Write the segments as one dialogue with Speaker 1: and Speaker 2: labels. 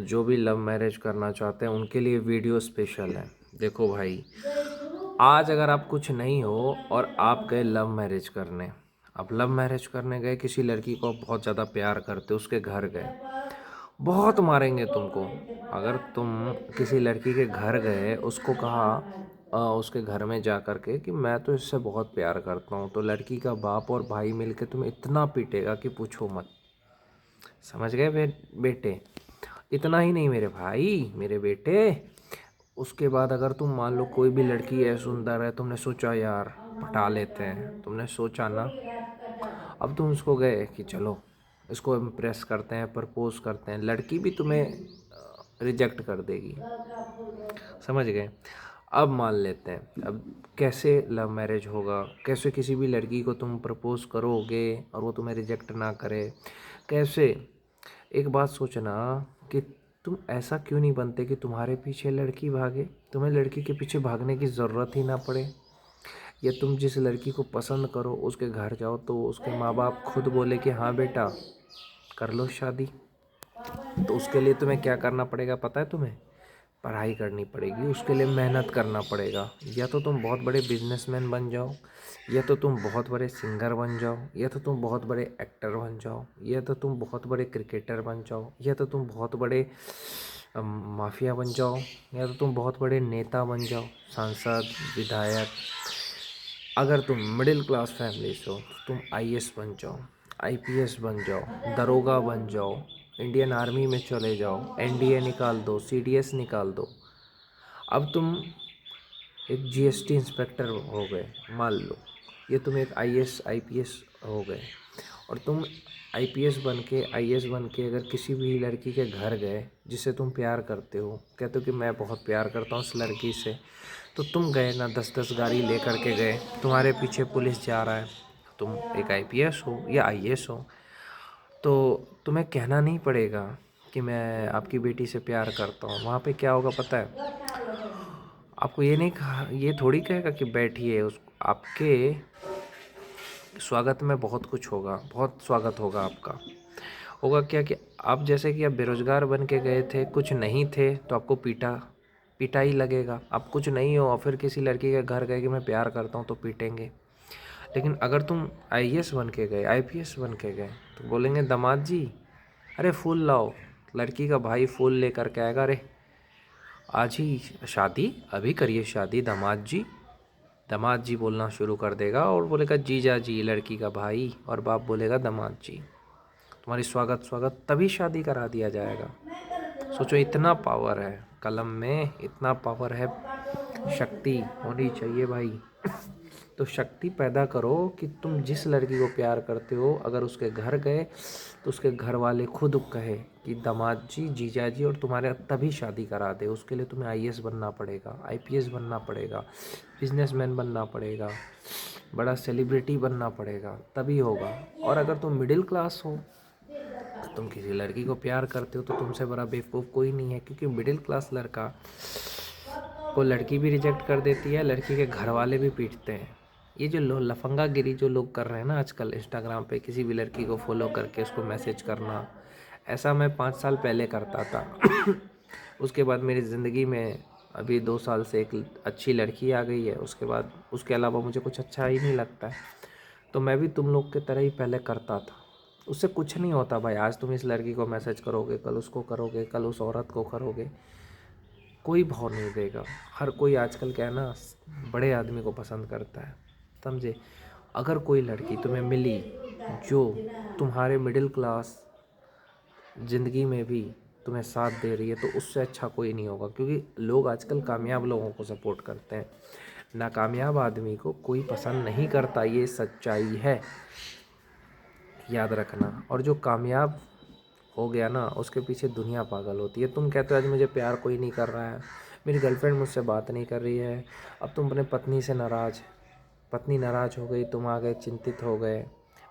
Speaker 1: जो भी love marriage करना चाहते हैं उनके लिए वीडियो स्पेशल है। देखो भाई, आज अगर आप कुछ नहीं हो और आप गए लव मैरिज करने, आप लव मैरिज करने गए, किसी लड़की को बहुत ज़्यादा प्यार करते, उसके घर गए, बहुत मारेंगे तुमको। अगर तुम किसी लड़की के घर गए, उसको कहा उसके घर में जा कर के कि मैं तो इससे बहुत प्यार करता हूँ, तो लड़की का बाप और भाई मिलके तुम्हें इतना पीटेगा कि पूछो मत। समझ गए बेटे? इतना ही नहीं मेरे भाई, मेरे बेटे, उसके बाद अगर तुम मान लो कोई भी लड़की है सुंदर है, तुमने सोचा यार पटा लेते हैं, तुमने सोचा ना, अब तुम उसको गए कि चलो इसको इम्प्रेस करते हैं, प्रपोज करते हैं, लड़की भी तुम्हें रिजेक्ट कर देगी। समझ गए? अब मान लेते हैं, अब कैसे लव मैरिज होगा, कैसे किसी भी लड़की को तुम प्रपोज करोगे और वो तुम्हें रिजेक्ट ना करे, कैसे? एक बात सोचना कि तुम ऐसा क्यों नहीं बनते कि तुम्हारे पीछे लड़की भागे, तुम्हें लड़की के पीछे भागने की ज़रूरत ही ना पड़े। या तुम जिस लड़की को पसंद करो उसके घर जाओ तो उसके माँ बाप खुद बोले कि हाँ बेटा कर लो शादी। तो उसके लिए तुम्हें क्या करना पड़ेगा पता है तुम्हें? पढ़ाई करनी पड़ेगी, उसके लिए मेहनत करना पड़ेगा। या तो तुम बहुत बड़े बिजनेसमैन बन जाओ, या तो तुम बहुत बड़े सिंगर बन जाओ, या तो तुम बहुत बड़े एक्टर बन जाओ, या तो तुम बहुत बड़े क्रिकेटर बन जाओ, या तो तुम बहुत बड़े माफिया बन जाओ, या तो तुम बहुत बड़े नेता बन जाओ, सांसद, विधायक। अगर तुम मिडिल क्लास फैमिली से हो तो तुम आईएएस बन जाओ, आईपीएस बन जाओ, दरोगा बन जाओ, इंडियन आर्मी में चले जाओ, एनडीए निकाल दो, सीडीएस निकाल दो। अब तुम एक जीएसटी इंस्पेक्टर हो गए मान लो, ये तुम एक आईएएस आईपीएस हो गए, और तुम आईपीएस बन के आईएएस बन के अगर किसी भी लड़की के घर गए जिससे तुम प्यार करते हो, कहते हो कि मैं बहुत प्यार करता हूँ उस लड़की से, तो तुम गए ना, 10-10 गाड़ी ले करके गए, तुम्हारे पीछे पुलिस जा रहा है, तुम एक आईपीएस हो या आईएएस हो, तो तुम्हें कहना नहीं पड़ेगा कि मैं आपकी बेटी से प्यार करता हूँ। वहाँ पे क्या होगा पता है? आपको ये नहीं कहा, ये थोड़ी कहेगा कि बैठिए, उस आपके स्वागत में बहुत कुछ होगा, बहुत स्वागत होगा आपका। होगा क्या कि आप जैसे कि आप बेरोजगार बन के गए थे, कुछ नहीं थे, तो आपको पीटा पीटा ही लगेगा। आप कुछ नहीं हो और फिर किसी लड़की के घर गए कि मैं प्यार करता हूँ, तो पीटेंगे। लेकिन अगर तुम आईएएस बन के गए, आईपीएस बन के गए, तो बोलेंगे दामाद जी अरे फूल लाओ। लड़की का भाई फूल लेकर के आएगा, अरे आज ही शादी, अभी करिए शादी दामाद जी। दामाद जी बोलना शुरू कर देगा और बोलेगा जीजा जी, लड़की का भाई, और बाप बोलेगा दामाद जी। तुम्हारी स्वागत स्वागत तभी शादी करा दिया जाएगा। सोचो, इतना पावर है कलम में, इतना पावर है, शक्ति होनी चाहिए भाई। तो शक्ति पैदा करो कि तुम जिस लड़की को प्यार करते हो अगर उसके घर गए तो उसके घर वाले खुद कहे कि दामाद जी, जीजा जी, और तुम्हारे तभी शादी करा दे। उसके लिए तुम्हें आईएएस बनना पड़ेगा, आईपीएस बनना पड़ेगा, बिजनेसमैन बनना पड़ेगा, बड़ा सेलिब्रिटी बनना पड़ेगा, तभी होगा। और अगर तुम मिडिल क्लास हो, तुम किसी लड़की को प्यार करते हो, तो तुमसे बड़ा बेवकूफ़ कोई नहीं है, क्योंकि मिडिल क्लास लड़का को लड़की भी रिजेक्ट कर देती है, लड़की के घर वाले भी पीटते हैं। ये जो लफंगा गिरी जो लोग कर रहे हैं ना आजकल इंस्टाग्राम पे, किसी भी लड़की को फॉलो करके उसको मैसेज करना, ऐसा मैं 5 साल पहले करता था। उसके बाद मेरी ज़िंदगी में अभी 2 साल से एक अच्छी लड़की आ गई है, उसके बाद उसके अलावा मुझे कुछ अच्छा ही नहीं लगता है। तो मैं भी तुम लोग की तरह ही पहले करता था। उससे कुछ नहीं होता भाई, आज तुम इस लड़की को मैसेज करोगे, कल उसको करोगे, कल उस औरत को करोगे, कोई भाव नहीं देगा। हर कोई आजकल क्या है ना, बड़े आदमी को पसंद करता है, समझे? अगर कोई लड़की तुम्हें मिली जो तुम्हारे मिडिल क्लास ज़िंदगी में भी तुम्हें साथ दे रही है, तो उससे अच्छा कोई नहीं होगा, क्योंकि लोग आजकल कामयाब लोगों को सपोर्ट करते हैं, नाकामयाब आदमी को कोई पसंद नहीं करता, ये सच्चाई है, याद रखना। और जो कामयाब हो गया ना, उसके पीछे दुनिया पागल होती है। तुम कहते हो आज मुझे प्यार कोई नहीं कर रहा है, मेरी गर्लफ्रेंड मुझसे बात नहीं कर रही है, अब तुम अपने पत्नी से नाराज़, पत्नी नाराज़ हो गई, तुम आ गए चिंतित हो गए,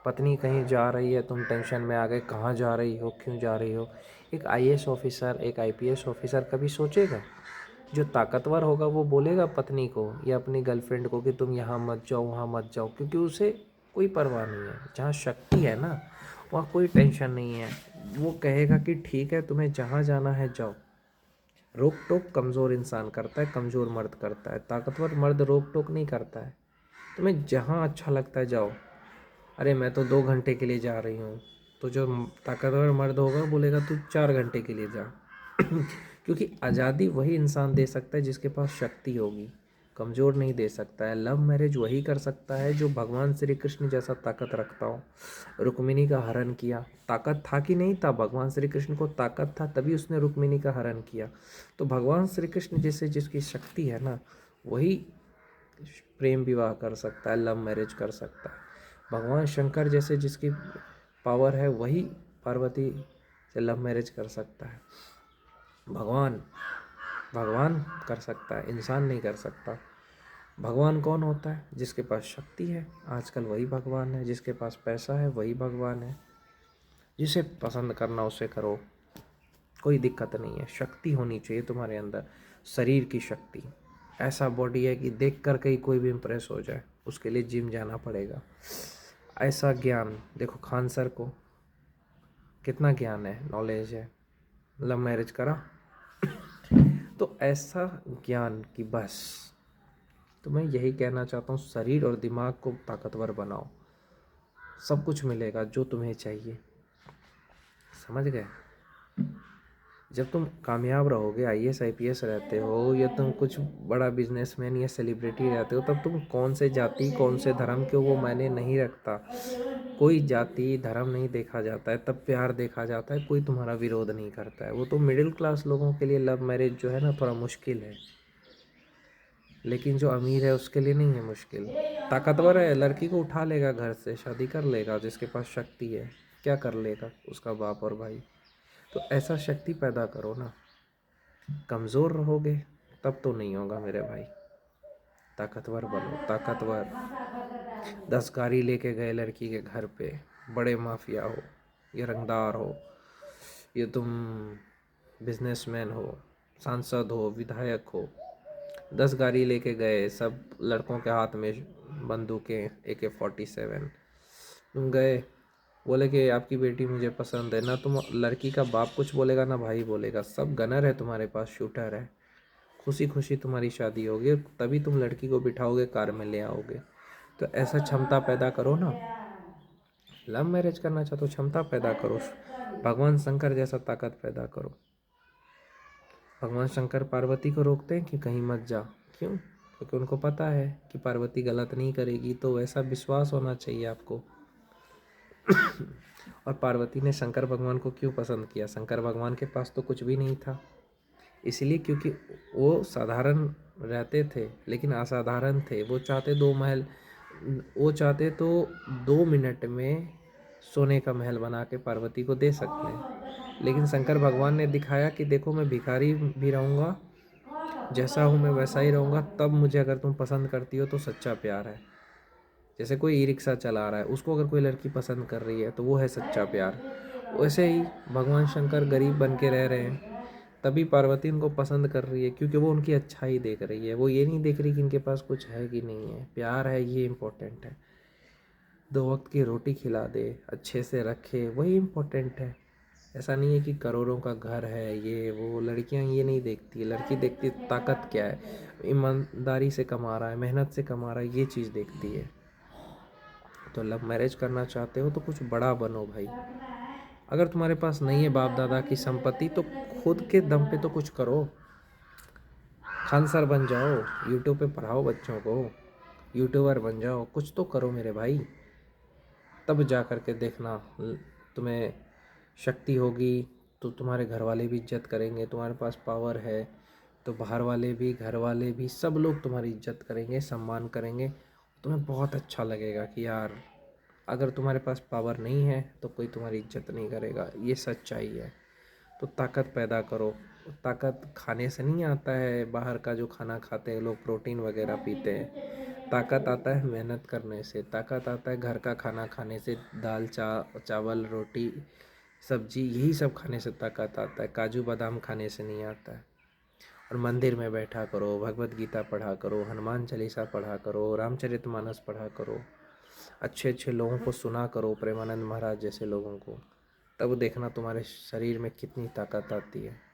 Speaker 1: पत्नी कहीं जा रही है, तुम टेंशन में आ गए, कहाँ जा रही हो, क्यों जा रही हो? एक आईएएस ऑफिसर, एक आईपीएस ऑफिसर कभी सोचेगा? जो ताकतवर होगा वो बोलेगा पत्नी को या अपनी गर्लफ्रेंड को कि तुम यहाँ मत जाओ, वहाँ मत जाओ, क्योंकि उसे कोई परवाह नहीं है। जहाँ शक्ति है ना, वहाँ कोई टेंशन नहीं है। वो कहेगा कि ठीक है तुम्हें जहाँ जाना है जाओ। रोक टोक कमज़ोर इंसान करता है, कमज़ोर मर्द करता है। ताकतवर मर्द रोक टोक नहीं करता है। तुम्हें जहाँ अच्छा लगता है जाओ। अरे मैं तो 2 घंटे के लिए जा रही हूँ, तो जो ताकतवर मर्द होगा बोलेगा तू 4 घंटे के लिए जा। क्योंकि आज़ादी वही इंसान दे सकता है जिसके पास शक्ति होगी, कमज़ोर नहीं दे सकता है। लव मैरिज वही कर सकता है जो भगवान श्री कृष्ण जैसा ताकत रखता हो। रुक्मिणी का हरण किया, ताकत था कि नहीं था? भगवान श्री कृष्ण को ताकत था, तभी उसने रुक्मिणी का हरण किया। तो भगवान श्री कृष्ण जैसे जिसकी शक्ति है ना, वही प्रेम विवाह कर सकता है, लव मैरिज कर सकता है। भगवान शंकर जैसे जिसकी पावर है वही पार्वती से लव मैरिज कर सकता है। भगवान भगवान कर सकता है, इंसान नहीं कर सकता। भगवान कौन होता है? जिसके पास शक्ति है, आजकल वही भगवान है। जिसके पास पैसा है वही भगवान है। जिसे पसंद करना उसे करो, कोई दिक्कत नहीं है। शक्ति होनी चाहिए तुम्हारे अंदर, शरीर की शक्ति। ऐसा बॉडी है कि देख कर कहीं कोई भी इम्प्रेस हो जाए, उसके लिए जिम जाना पड़ेगा। ऐसा ज्ञान देखो, खान सर को कितना ज्ञान है, नॉलेज है, लव मैरिज करा। तो ऐसा ज्ञान कि बस, तो मैं यही कहना चाहता हूँ, शरीर और दिमाग को ताकतवर बनाओ, सब कुछ मिलेगा जो तुम्हें चाहिए। समझ गए? जब तुम कामयाब रहोगे, आईएएस आईपीएस रहते हो, या तुम कुछ बड़ा बिजनेसमैन या सेलिब्रिटी रहते हो, तब तुम कौन से जाति कौन से धर्म के, वो मायने नहीं रखता। कोई जाति धर्म नहीं देखा जाता है, तब प्यार देखा जाता है। कोई तुम्हारा विरोध नहीं करता है। वो तो मिडिल क्लास लोगों के लिए लव मैरिज जो है ना, थोड़ा मुश्किल है, लेकिन जो अमीर है उसके लिए नहीं है मुश्किल। ताकतवर है, लड़की को उठा लेगा, घर से शादी कर लेगा। जिसके पास शक्ति है, क्या कर लेगा उसका बाप और भाई? तो ऐसा शक्ति पैदा करो ना। कमज़ोर रहोगे तब तो नहीं होगा मेरे भाई। ताकतवर बनो, ताकतवर। 10 गाड़ी लेके गए लड़की के घर पे, बड़े माफिया हो या रंगदार हो, ये तुम बिजनेसमैन हो, सांसद हो, विधायक हो, 10 गाड़ी लेके गए, सब लड़कों के हाथ में बंदूकें, AK-47। तुम गए, बोले कि आपकी बेटी मुझे पसंद है ना, तुम लड़की का बाप कुछ बोलेगा ना भाई बोलेगा, सब गनर है तुम्हारे पास, शूटर है। खुशी खुशी तुम्हारी शादी होगी, तभी तुम लड़की को बिठाओगे, कार में ले आओगे। तो ऐसा क्षमता पैदा करो ना। लव मैरिज करना चाहते हो, क्षमता पैदा करो। भगवान शंकर जैसा ताकत पैदा करो। भगवान शंकर पार्वती को रोकते हैं कि कहीं मत जा। क्यों? क्योंकि उनको पता है कि पार्वती गलत नहीं करेगी। तो वैसा विश्वास होना चाहिए आपको। और पार्वती ने शंकर भगवान को क्यों पसंद किया? शंकर भगवान के पास तो कुछ भी नहीं था, इसलिए क्योंकि वो साधारण रहते थे लेकिन असाधारण थे। वो चाहते 2 महल, वो चाहते तो 2 मिनट में सोने का महल बना के पार्वती को दे सकते हैं। लेकिन शंकर भगवान ने दिखाया कि देखो, मैं भिखारी भी रहूँगा, जैसा हूँ मैं वैसा ही रहूँगा, तब मुझे अगर तुम पसंद करती हो तो सच्चा प्यार है। जैसे कोई ई रिक्शा चला रहा है, उसको अगर कोई लड़की पसंद कर रही है तो वो है सच्चा प्यार। वैसे ही भगवान शंकर गरीब बन के रह रहे हैं, तभी पार्वती उनको पसंद कर रही है, क्योंकि वो उनकी अच्छाई देख रही है। वो ये नहीं देख रही कि इनके पास कुछ है कि नहीं है। प्यार है, ये इम्पोर्टेंट है। 2 वक्त की रोटी खिला दे, अच्छे से रखे, वही इम्पोर्टेंट है। ऐसा नहीं है कि करोड़ों का घर है, ये वो। लड़कियां ये नहीं देखती। लड़की देखती ताकत क्या है, ईमानदारी से कमा रहा है, मेहनत से कमा रहा है, ये चीज़ देखती है। तो लव मैरिज करना चाहते हो तो कुछ बड़ा बनो भाई। अगर तुम्हारे पास नहीं है बाप दादा की संपत्ति, तो खुद के दम पे तो कुछ करो। खान सर बन जाओ, यूट्यूब पे पढ़ाओ बच्चों को, यूट्यूबर बन जाओ, कुछ तो करो मेरे भाई। तब जा कर के देखना, तुम्हें शक्ति होगी तो तुम्हारे घर वाले भी इज्जत करेंगे। तुम्हारे पास पावर है तो बाहर वाले भी, घर वाले भी, सब लोग तुम्हारी इज्जत करेंगे, सम्मान करेंगे। तुम्हें बहुत अच्छा लगेगा कि यार, अगर तुम्हारे पास पावर नहीं है तो कोई तुम्हारी इज्जत नहीं करेगा। ये सच्चाई है। तो ताकत पैदा करो। ताकत खाने से नहीं आता है, बाहर का जो खाना खाते हैं लोग, प्रोटीन वगैरह पीते हैं। ताकत आता है मेहनत करने से। ताकत आता है घर का खाना खाने से, दाल चावल रोटी सब्जी, यही सब खाने से ताकत आता है। काजू बादाम खाने से नहीं आता है। और मंदिर में बैठा करो, भगवत गीता पढ़ा करो, हनुमान चालीसा पढ़ा करो, रामचरितमानस पढ़ा करो। अच्छे अच्छे लोगों को सुना करो, प्रेमानंद महाराज जैसे लोगों को, तब देखना तुम्हारे शरीर में कितनी ताकत आती है।